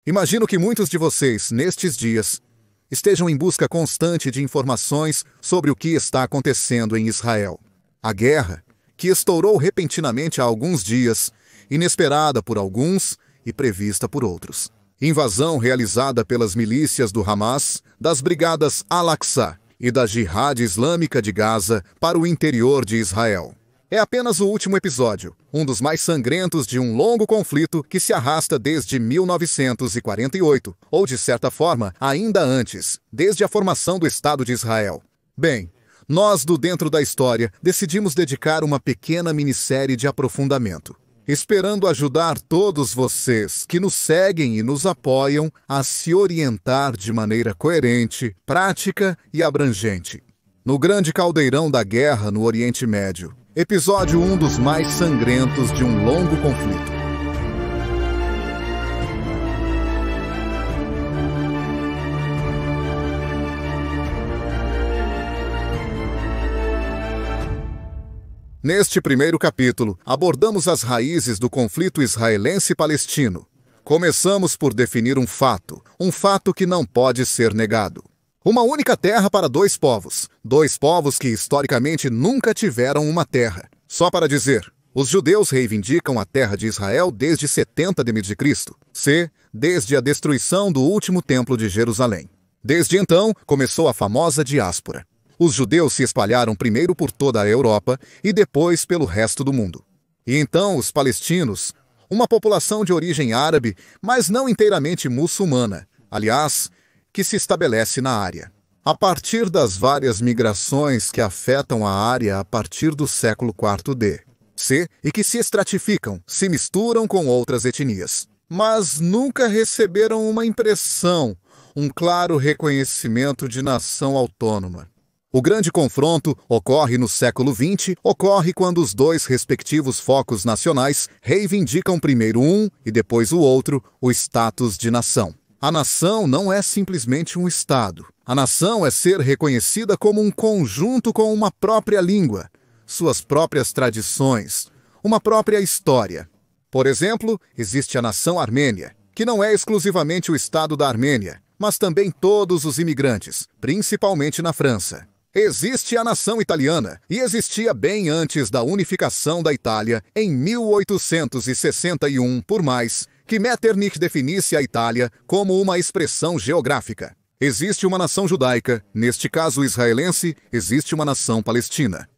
Imagino que muitos de vocês, nestes dias, estejam em busca constante de informações sobre o que está acontecendo em Israel. A guerra, que estourou repentinamente há alguns dias, inesperada por alguns e prevista por outros. Invasão realizada pelas milícias do Hamas, das brigadas Al-Aqsa e da Jihad Islâmica de Gaza para o interior de Israel. É apenas o último episódio, um dos mais sangrentos de um longo conflito que se arrasta desde 1948, ou de certa forma, ainda antes, desde a formação do Estado de Israel. Bem, nós do Dentro da História decidimos dedicar uma pequena minissérie de aprofundamento, esperando ajudar todos vocês que nos seguem e nos apoiam a se orientar de maneira coerente, prática e abrangente. No grande caldeirão da guerra no Oriente Médio, episódio 1 dos mais sangrentos de um longo conflito. Neste primeiro capítulo, abordamos as raízes do conflito israelense-palestino. Começamos por definir um fato que não pode ser negado. Uma única terra para dois povos que historicamente nunca tiveram uma terra. Só para dizer, os judeus reivindicam a terra de Israel desde 70 d.C., desde a destruição do último templo de Jerusalém. Desde então, começou a famosa diáspora. Os judeus se espalharam primeiro por toda a Europa e depois pelo resto do mundo. E então os palestinos, uma população de origem árabe, mas não inteiramente muçulmana, aliás, que se estabelece na área. A partir das várias migrações que afetam a área a partir do século IV d.C. e que se estratificam, se misturam com outras etnias. Mas nunca receberam uma impressão, um claro reconhecimento de nação autônoma. O grande confronto ocorre no século XX, ocorre quando os dois respectivos focos nacionais reivindicam primeiro um e depois o outro o status de nação. A nação não é simplesmente um Estado. A nação é ser reconhecida como um conjunto com uma própria língua, suas próprias tradições, uma própria história. Por exemplo, existe a nação armênia, que não é exclusivamente o Estado da Armênia, mas também todos os imigrantes, principalmente na França. Existe a nação italiana, e existia bem antes da unificação da Itália, em 1861, por mais que Metternich definisse a Itália como uma expressão geográfica. Existe uma nação judaica, neste caso israelense, existe uma nação palestina.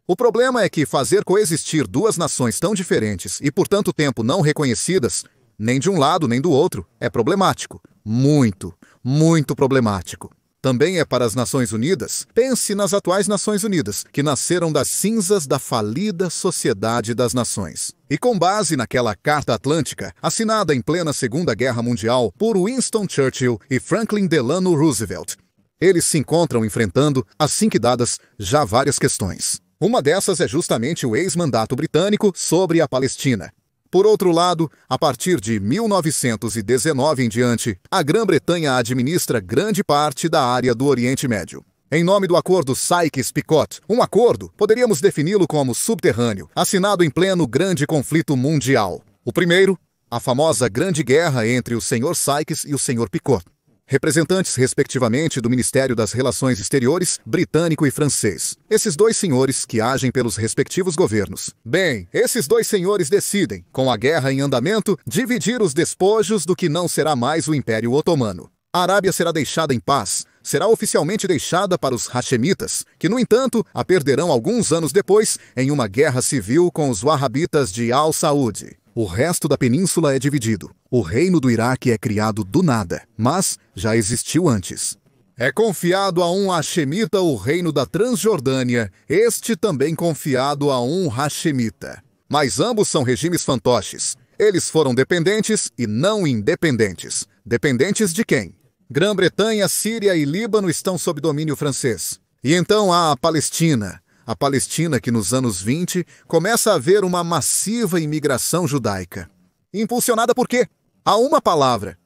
O problema é que fazer coexistir duas nações tão diferentes e por tanto tempo não reconhecidas, nem de um lado nem do outro, é problemático. Muito, muito problemático. Também é para as Nações Unidas. Pense nas atuais Nações Unidas, que nasceram das cinzas da falida Sociedade das Nações. E com base naquela Carta Atlântica, assinada em plena Segunda Guerra Mundial por Winston Churchill e Franklin Delano Roosevelt, eles se encontram enfrentando, assim que dadas, já várias questões. Uma dessas é justamente o ex-mandato britânico sobre a Palestina. Por outro lado, a partir de 1919 em diante, a Grã-Bretanha administra grande parte da área do Oriente Médio. Em nome do Acordo Sykes-Picot, um acordo, poderíamos defini-lo como subterrâneo, assinado em pleno grande conflito mundial. O primeiro, a famosa Grande Guerra entre o Sr. Sykes e o Sr. Picot, representantes, respectivamente, do Ministério das Relações Exteriores britânico e francês. Esses dois senhores que agem pelos respectivos governos. Bem, esses dois senhores decidem, com a guerra em andamento, dividir os despojos do que não será mais o Império Otomano. A Arábia será deixada em paz, será oficialmente deixada para os Hashemitas, que, no entanto, a perderão alguns anos depois em uma guerra civil com os Wahhabitas de Al-Saud. O resto da península é dividido. O reino do Iraque é criado do nada, mas já existiu antes. É confiado a um Hashemita o reino da Transjordânia, este também confiado a um Hashemita. Mas ambos são regimes fantoches. Eles foram dependentes e não independentes. Dependentes de quem? Grã-Bretanha, Síria e Líbano estão sob domínio francês. E então há a Palestina. A Palestina que nos anos 20 começa a haver uma massiva imigração judaica. Impulsionada por quê? Há uma palavra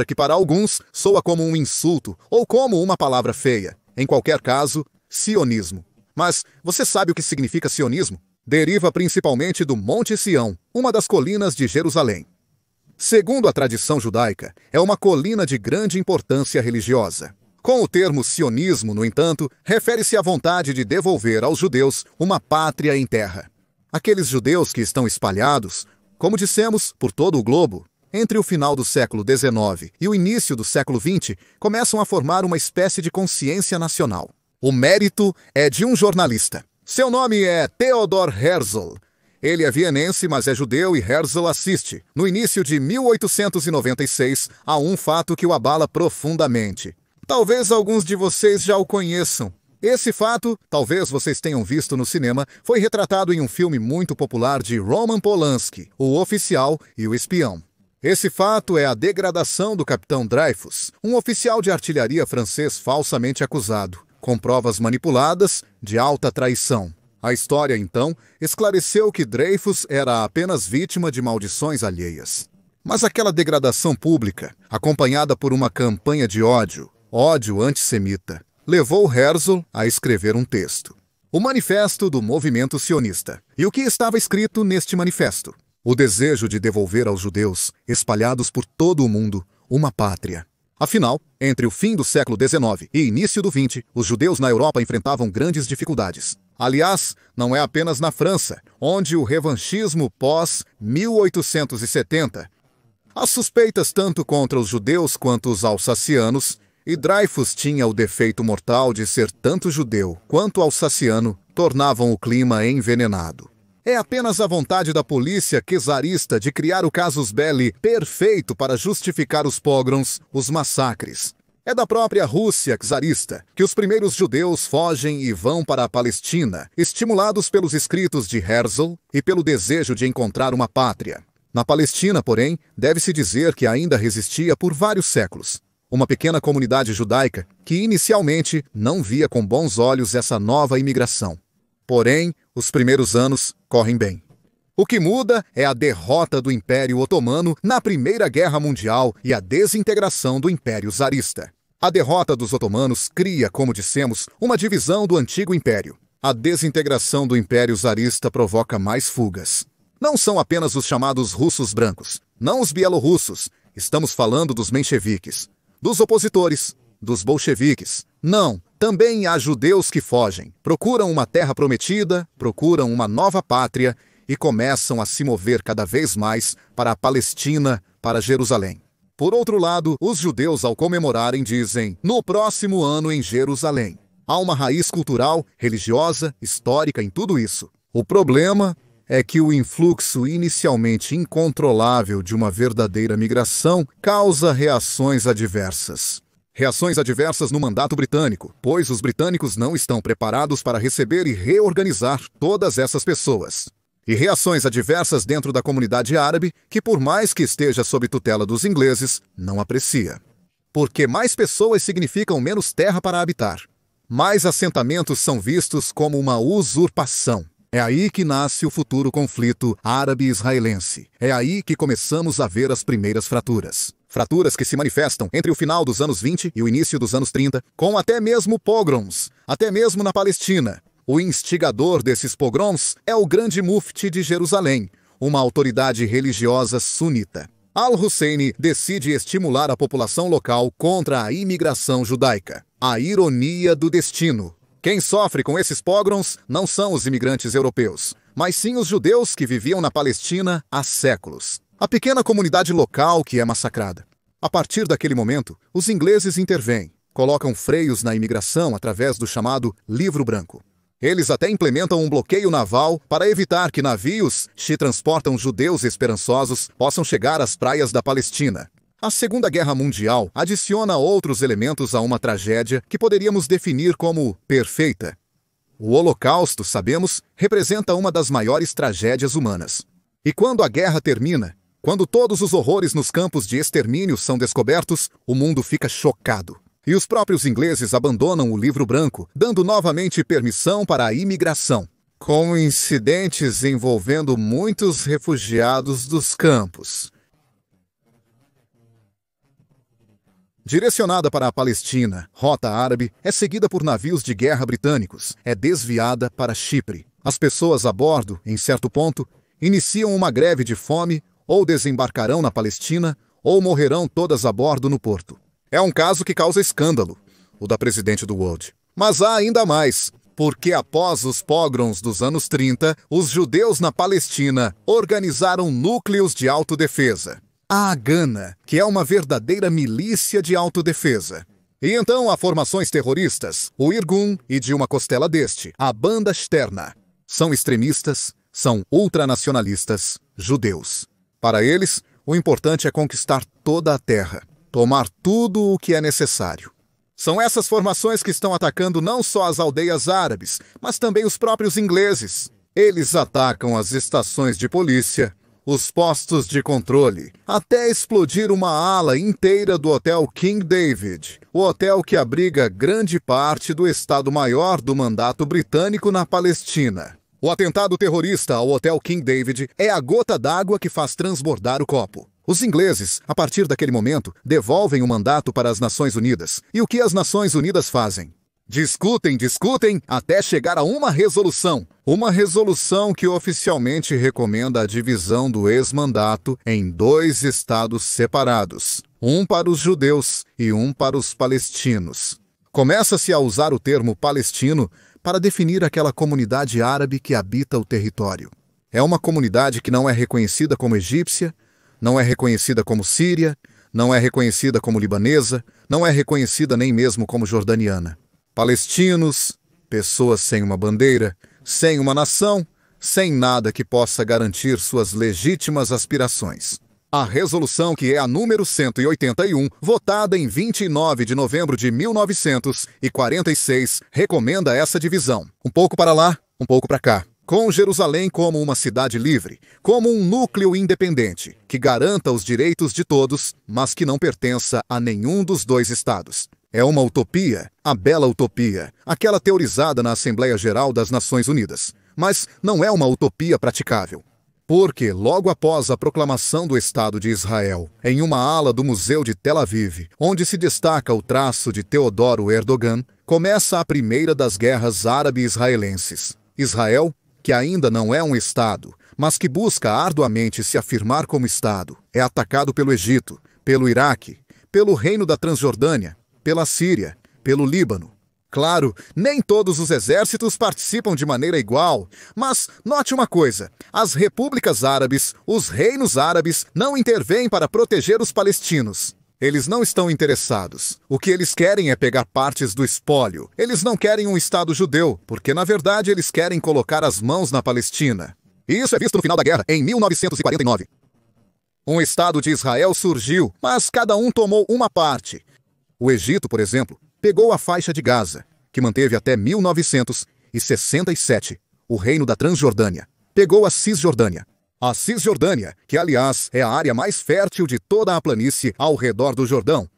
que para alguns soa como um insulto ou como uma palavra feia. Em qualquer caso, sionismo. Mas você sabe o que significa sionismo? Deriva principalmente do Monte Sião, uma das colinas de Jerusalém. Segundo a tradição judaica, é uma colina de grande importância religiosa. Com o termo sionismo, no entanto, refere-se à vontade de devolver aos judeus uma pátria em terra. Aqueles judeus que estão espalhados, como dissemos, por todo o globo, entre o final do século XIX e o início do século XX, começam a formar uma espécie de consciência nacional. O mérito é de um jornalista. Seu nome é Theodor Herzl. Ele é vienense, mas é judeu, e Herzl assiste, no início de 1896, a um fato que o abala profundamente. Talvez alguns de vocês já o conheçam. Esse fato, talvez vocês tenham visto no cinema, foi retratado em um filme muito popular de Roman Polanski, O Oficial e o Espião. Esse fato é a degradação do capitão Dreyfus, um oficial de artilharia francês falsamente acusado, com provas manipuladas de alta traição. A história, então, esclareceu que Dreyfus era apenas vítima de maldições alheias. Mas aquela degradação pública, acompanhada por uma campanha de ódio antissemita, levou Herzl a escrever um texto. O Manifesto do Movimento Sionista. E o que estava escrito neste manifesto? O desejo de devolver aos judeus, espalhados por todo o mundo, uma pátria. Afinal, entre o fim do século XIX e início do XX, os judeus na Europa enfrentavam grandes dificuldades. Aliás, não é apenas na França, onde o revanchismo pós-1870. As suspeitas tanto contra os judeus quanto os alsacianos, e Dreyfus tinha o defeito mortal de ser tanto judeu quanto alsaciano, tornavam o clima envenenado. É apenas a vontade da polícia czarista de criar o casus belli perfeito para justificar os pogroms, os massacres. É da própria Rússia czarista que os primeiros judeus fogem e vão para a Palestina, estimulados pelos escritos de Herzl e pelo desejo de encontrar uma pátria. Na Palestina, porém, deve-se dizer que ainda resistia por vários séculos. Uma pequena comunidade judaica que inicialmente não via com bons olhos essa nova imigração. Porém, os primeiros anos correm bem. O que muda é a derrota do Império Otomano na Primeira Guerra Mundial e a desintegração do Império Czarista. A derrota dos otomanos cria, como dissemos, uma divisão do antigo império. A desintegração do Império Czarista provoca mais fugas. Não são apenas os chamados russos brancos, não os bielorrussos. Estamos falando dos mencheviques, dos opositores, dos bolcheviques. Não, também há judeus que fogem, procuram uma terra prometida, procuram uma nova pátria e começam a se mover cada vez mais para a Palestina, para Jerusalém. Por outro lado, os judeus, ao comemorarem, dizem, no próximo ano em Jerusalém. Há uma raiz cultural, religiosa, histórica em tudo isso. O problema é que o influxo inicialmente incontrolável de uma verdadeira migração causa reações adversas. Reações adversas no mandato britânico, pois os britânicos não estão preparados para receber e reorganizar todas essas pessoas. E reações adversas dentro da comunidade árabe, que por mais que esteja sob tutela dos ingleses, não aprecia. Porque mais pessoas significam menos terra para habitar. Mais assentamentos são vistos como uma usurpação. É aí que nasce o futuro conflito árabe-israelense. É aí que começamos a ver as primeiras fraturas. Fraturas que se manifestam entre o final dos anos 20 e o início dos anos 30, com até mesmo pogroms, até mesmo na Palestina. O instigador desses pogroms é o grande mufti de Jerusalém, uma autoridade religiosa sunita. Al-Husseini decide estimular a população local contra a imigração judaica. A ironia do destino. Quem sofre com esses pogroms não são os imigrantes europeus, mas sim os judeus que viviam na Palestina há séculos. A pequena comunidade local que é massacrada. A partir daquele momento, os ingleses intervêm, colocam freios na imigração através do chamado Livro Branco. Eles até implementam um bloqueio naval para evitar que navios que transportam judeus esperançosos possam chegar às praias da Palestina. A Segunda Guerra Mundial adiciona outros elementos a uma tragédia que poderíamos definir como perfeita. O Holocausto, sabemos, representa uma das maiores tragédias humanas. E quando a guerra termina, quando todos os horrores nos campos de extermínio são descobertos, o mundo fica chocado. E os próprios ingleses abandonam o Livro Branco, dando novamente permissão para a imigração, com incidentes envolvendo muitos refugiados dos campos. Direcionada para a Palestina, rota árabe é seguida por navios de guerra britânicos, é desviada para Chipre. As pessoas a bordo, em certo ponto, iniciam uma greve de fome ou desembarcarão na Palestina, ou morrerão todas a bordo no porto. É um caso que causa escândalo, o da presidente do World. Mas há ainda mais, porque após os pogroms dos anos 30, os judeus na Palestina organizaram núcleos de autodefesa. A Hagana, que é uma verdadeira milícia de autodefesa. E então há formações terroristas, o Irgun e de uma costela deste, a Banda Shterna. São extremistas, são ultranacionalistas, judeus. Para eles, o importante é conquistar toda a terra, tomar tudo o que é necessário. São essas formações que estão atacando não só as aldeias árabes, mas também os próprios ingleses. Eles atacam as estações de polícia, os postos de controle, até explodir uma ala inteira do Hotel King David, o hotel que abriga grande parte do Estado-Maior do mandato britânico na Palestina. O atentado terrorista ao Hotel King David é a gota d'água que faz transbordar o copo. Os ingleses, a partir daquele momento, devolvem o mandato para as Nações Unidas. E o que as Nações Unidas fazem? Discutem, até chegar a uma resolução. Uma resolução que oficialmente recomenda a divisão do ex-mandato em 2 estados separados. Um para os judeus e um para os palestinos. Começa-se a usar o termo palestino para definir aquela comunidade árabe que habita o território. É uma comunidade que não é reconhecida como egípcia, não é reconhecida como síria, não é reconhecida como libanesa, não é reconhecida nem mesmo como jordaniana. Palestinos, pessoas sem uma bandeira, sem uma nação, sem nada que possa garantir suas legítimas aspirações. A resolução, que é a número 181, votada em 29 de novembro de 1946, recomenda essa divisão. Um pouco para lá, um pouco para cá. Com Jerusalém como uma cidade livre, como um núcleo independente, que garanta os direitos de todos, mas que não pertença a nenhum dos 2 estados. É uma utopia, a bela utopia, aquela teorizada na Assembleia Geral das Nações Unidas. Mas não é uma utopia praticável. Porque, logo após a proclamação do Estado de Israel, em uma ala do Museu de Tel Aviv, onde se destaca o traço de Teodoro Erdogan, começa a primeira das guerras árabe-israelenses. Israel, que ainda não é um Estado, mas que busca arduamente se afirmar como Estado, é atacado pelo Egito, pelo Iraque, pelo Reino da Transjordânia, pela Síria, pelo Líbano. Claro, nem todos os exércitos participam de maneira igual, mas note uma coisa, as repúblicas árabes, os reinos árabes, não intervêm para proteger os palestinos. Eles não estão interessados. O que eles querem é pegar partes do espólio. Eles não querem um Estado judeu, porque na verdade eles querem colocar as mãos na Palestina. E isso é visto no final da guerra, em 1949. Um Estado de Israel surgiu, mas cada um tomou uma parte. O Egito, por exemplo, pegou a faixa de Gaza, que manteve até 1967 o reino da Transjordânia. Pegou a Cisjordânia. A Cisjordânia, que aliás é a área mais fértil de toda a planície ao redor do Jordão.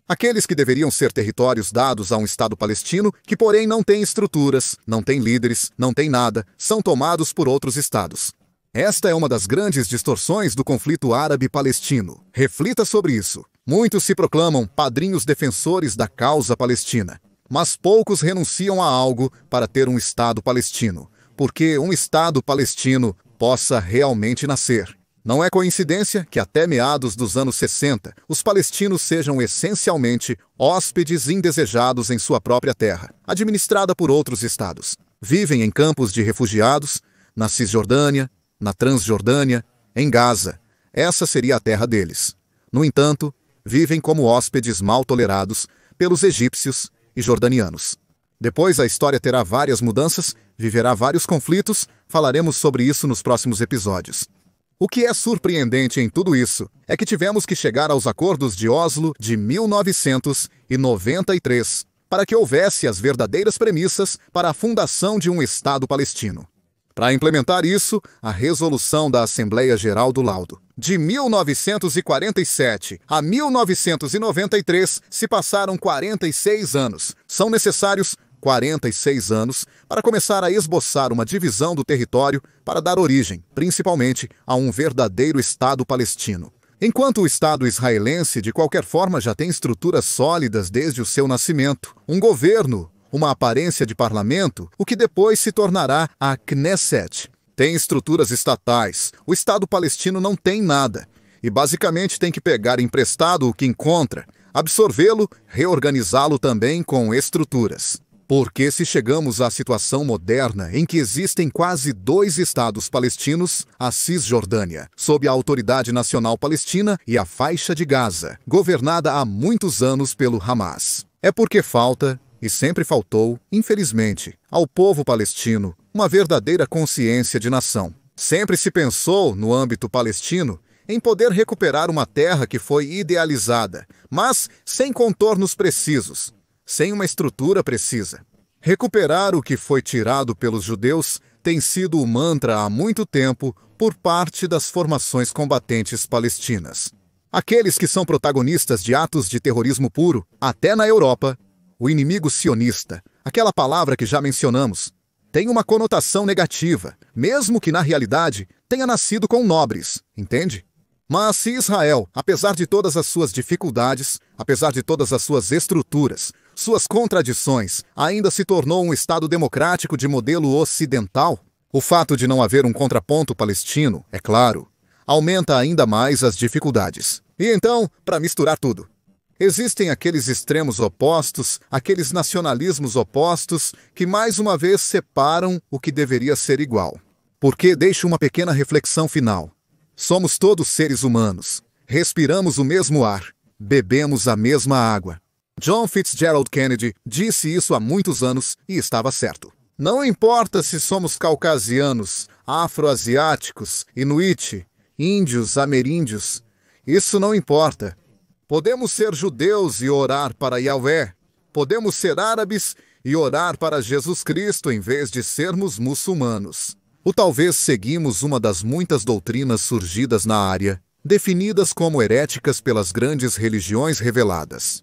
Aqueles que deveriam ser territórios dados a um Estado palestino, que porém não tem estruturas, não tem líderes, não tem nada, são tomados por outros estados. Esta é uma das grandes distorções do conflito árabe-palestino. Reflita sobre isso. Muitos se proclamam padrinhos defensores da causa palestina, mas poucos renunciam a algo para ter um Estado palestino, porque um Estado palestino possa realmente nascer. Não é coincidência que até meados dos anos 60, os palestinos sejam essencialmente hóspedes indesejados em sua própria terra, administrada por outros estados. Vivem em campos de refugiados, na Cisjordânia, na Transjordânia, em Gaza. Essa seria a terra deles. No entanto, vivem como hóspedes mal tolerados pelos egípcios e jordanianos. Depois a história terá várias mudanças, viverá vários conflitos, falaremos sobre isso nos próximos episódios. O que é surpreendente em tudo isso é que tivemos que chegar aos acordos de Oslo de 1993 para que houvesse as verdadeiras premissas para a fundação de um Estado palestino. Para implementar isso, a resolução da Assembleia Geral do Laudo. De 1947 a 1993 se passaram 46 anos. São necessários 46 anos para começar a esboçar uma divisão do território para dar origem, principalmente, a um verdadeiro Estado palestino. Enquanto o Estado israelense, de qualquer forma, já tem estruturas sólidas desde o seu nascimento, um governo, uma aparência de parlamento, o que depois se tornará a Knesset. Tem estruturas estatais, o Estado palestino não tem nada, e basicamente tem que pegar emprestado o que encontra, absorvê-lo, reorganizá-lo também com estruturas. Porque se chegamos à situação moderna em que existem quase 2 estados palestinos, a Cisjordânia, sob a Autoridade Nacional Palestina, e a faixa de Gaza, governada há muitos anos pelo Hamas, é porque falta, e sempre faltou, infelizmente, ao povo palestino uma verdadeira consciência de nação. Sempre se pensou, no âmbito palestino, em poder recuperar uma terra que foi idealizada, mas sem contornos precisos, sem uma estrutura precisa. Recuperar o que foi tirado pelos judeus tem sido o mantra há muito tempo por parte das formações combatentes palestinas. Aqueles que são protagonistas de atos de terrorismo puro, até na Europa, o inimigo sionista, aquela palavra que já mencionamos, tem uma conotação negativa, mesmo que na realidade tenha nascido com nobres, entende? Mas se Israel, apesar de todas as suas dificuldades, apesar de todas as suas estruturas, suas contradições, ainda se tornou um Estado democrático de modelo ocidental, o fato de não haver um contraponto palestino, é claro, aumenta ainda mais as dificuldades. E então, para misturar tudo, existem aqueles extremos opostos, aqueles nacionalismos opostos, que mais uma vez separam o que deveria ser igual. Porque deixo uma pequena reflexão final. Somos todos seres humanos, respiramos o mesmo ar, bebemos a mesma água. John Fitzgerald Kennedy disse isso há muitos anos e estava certo. Não importa se somos caucasianos, afro-asiáticos, inuit, índios, ameríndios, isso não importa. Podemos ser judeus e orar para Yahvé, podemos ser árabes e orar para Jesus Cristo em vez de sermos muçulmanos. Ou talvez seguimos uma das muitas doutrinas surgidas na área, definidas como heréticas pelas grandes religiões reveladas.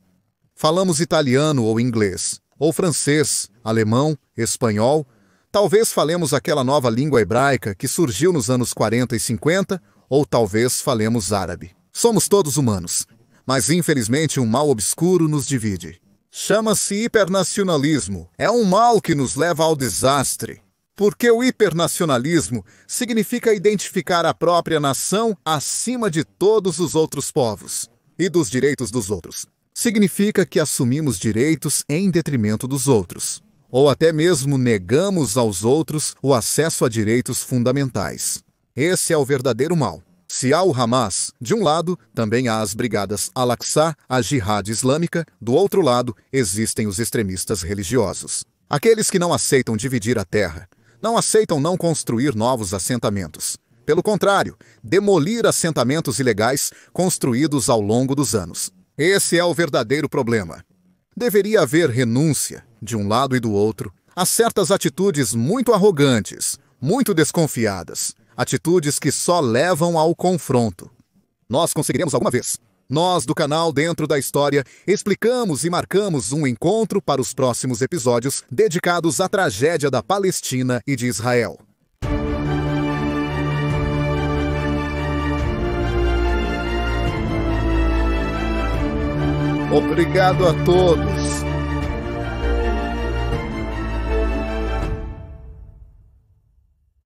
Falamos italiano ou inglês, ou francês, alemão, espanhol, talvez falemos aquela nova língua hebraica que surgiu nos anos 40 e 50, ou talvez falemos árabe. Somos todos humanos, mas infelizmente um mal obscuro nos divide. Chama-se hipernacionalismo. É um mal que nos leva ao desastre. Porque o hipernacionalismo significa identificar a própria nação acima de todos os outros povos e dos direitos dos outros. Significa que assumimos direitos em detrimento dos outros, ou até mesmo negamos aos outros o acesso a direitos fundamentais. Esse é o verdadeiro mal. Se há o Hamas, de um lado, também há as brigadas Al-Aqsa, a Jihad Islâmica, do outro lado, existem os extremistas religiosos. Aqueles que não aceitam dividir a terra, não aceitam não construir novos assentamentos. Pelo contrário, demolir assentamentos ilegais construídos ao longo dos anos. Esse é o verdadeiro problema. Deveria haver renúncia, de um lado e do outro, a certas atitudes muito arrogantes, muito desconfiadas, atitudes que só levam ao confronto. Nós conseguiremos alguma vez. Nós, do canal Dentro da História, explicamos e marcamos um encontro para os próximos episódios dedicados à tragédia da Palestina e de Israel. Obrigado a todos.